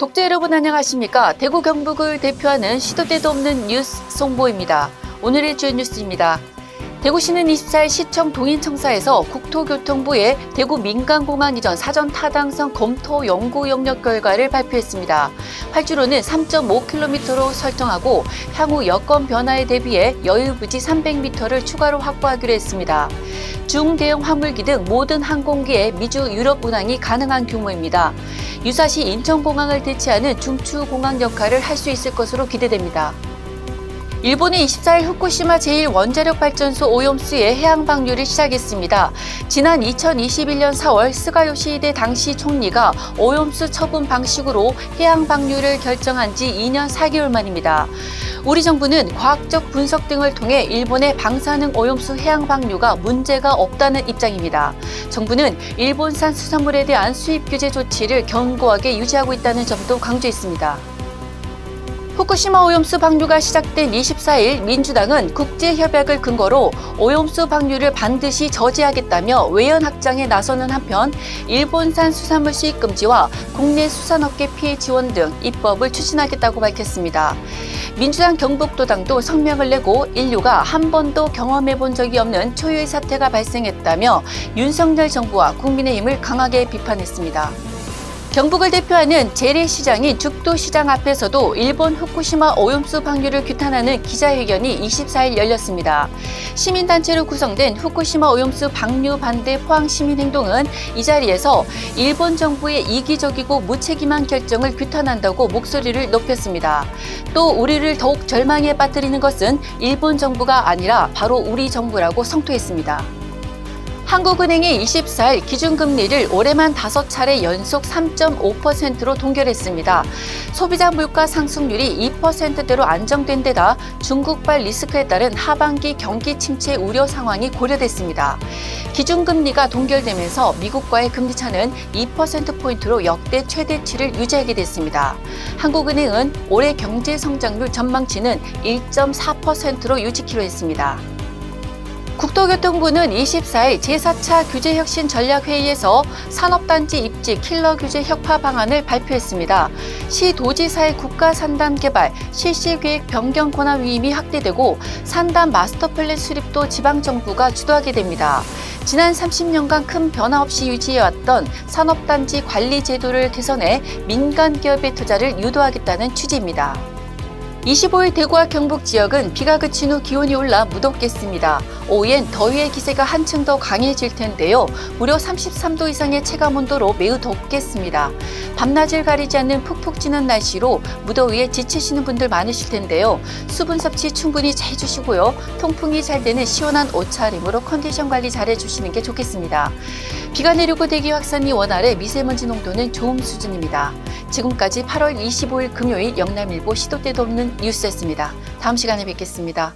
독자 여러분 안녕하십니까? 대구 경북을 대표하는 시도 때도 없는 뉴스 송보입니다. 오늘의 주요 뉴스입니다. 대구시는 24일 시청 동인청사에서 국토교통부의 대구 민간공항 이전 사전 타당성 검토 연구 영역 결과를 발표했습니다. 활주로는 3.5km로 설정하고 향후 여건 변화에 대비해 여유부지 300m를 추가로 확보하기로 했습니다. 중대형 화물기 등 모든 항공기의 미주 유럽 운항이 가능한 규모입니다. 유사시 인천공항을 대체하는 중추공항 역할을 할 수 있을 것으로 기대됩니다. 일본이 24일 후쿠시마 제1원자력발전소 오염수의 해양 방류를 시작했습니다. 지난 2021년 4월 스가 요시히데 당시 총리가 오염수 처분 방식으로 해양 방류를 결정한 지 2년 4개월 만입니다. 우리 정부는 과학적 분석 등을 통해 일본의 방사능 오염수 해양 방류가 문제가 없다는 입장입니다. 정부는 일본산 수산물에 대한 수입 규제 조치를 견고하게 유지하고 있다는 점도 강조했습니다. 후쿠시마 오염수 방류가 시작된 24일 민주당은 국제협약을 근거로 오염수 방류를 반드시 저지하겠다며 외연 확장에 나서는 한편 일본산 수산물 수입 금지와 국내 수산업계 피해 지원 등 입법을 추진하겠다고 밝혔습니다. 민주당 경북도당도 성명을 내고 인류가 한 번도 경험해본 적이 없는 초유의 사태가 발생했다며 윤석열 정부와 국민의힘을 강하게 비판했습니다. 경북을 대표하는 재래시장인 죽도시장 앞에서도 일본 후쿠시마 오염수 방류를 규탄하는 기자회견이 24일 열렸습니다. 시민단체로 구성된 후쿠시마 오염수 방류 반대 포항시민행동은 이 자리에서 일본 정부의 이기적이고 무책임한 결정을 규탄한다고 목소리를 높였습니다. 또 우리를 더욱 절망에 빠뜨리는 것은 일본 정부가 아니라 바로 우리 정부라고 성토했습니다. 한국은행이 24일 기준금리를 올해만 5차례 연속 3.5%로 동결했습니다. 소비자 물가 상승률이 2%대로 안정된 데다 중국발 리스크에 따른 하반기 경기 침체 우려 상황이 고려됐습니다. 기준금리가 동결되면서 미국과의 금리차는 2%포인트로 역대 최대치를 유지하게 됐습니다. 한국은행은 올해 경제 성장률 전망치는 1.4%로 유지키로 했습니다. 국토교통부는 24일 제4차 규제혁신 전략회의에서 산업단지 입지 킬러 규제 혁파 방안을 발표했습니다. 시도지사의 국가산단개발, 실시계획 변경 권한 위임이 확대되고 산단 마스터플랜 수립도 지방정부가 주도하게 됩니다. 지난 30년간 큰 변화 없이 유지해왔던 산업단지 관리 제도를 개선해 민간기업의 투자를 유도하겠다는 취지입니다. 25일 대구와 경북 지역은 비가 그친 후 기온이 올라 무덥겠습니다. 오후엔 더위의 기세가 한층 더 강해질 텐데요. 무려 33도 이상의 체감온도로 매우 덥겠습니다. 밤낮을 가리지 않는 푹푹 찌는 날씨로 무더위에 지치시는 분들 많으실 텐데요. 수분 섭취 충분히 잘 해주시고요. 통풍이 잘 되는 시원한 옷차림으로 컨디션 관리 잘 해주시는 게 좋겠습니다. 비가 내리고 대기 확산이 원활해 미세먼지 농도는 좋음 수준입니다. 지금까지 8월 25일 금요일 영남일보 시도 때도 없는 뉴스였습니다. 다음 시간에 뵙겠습니다.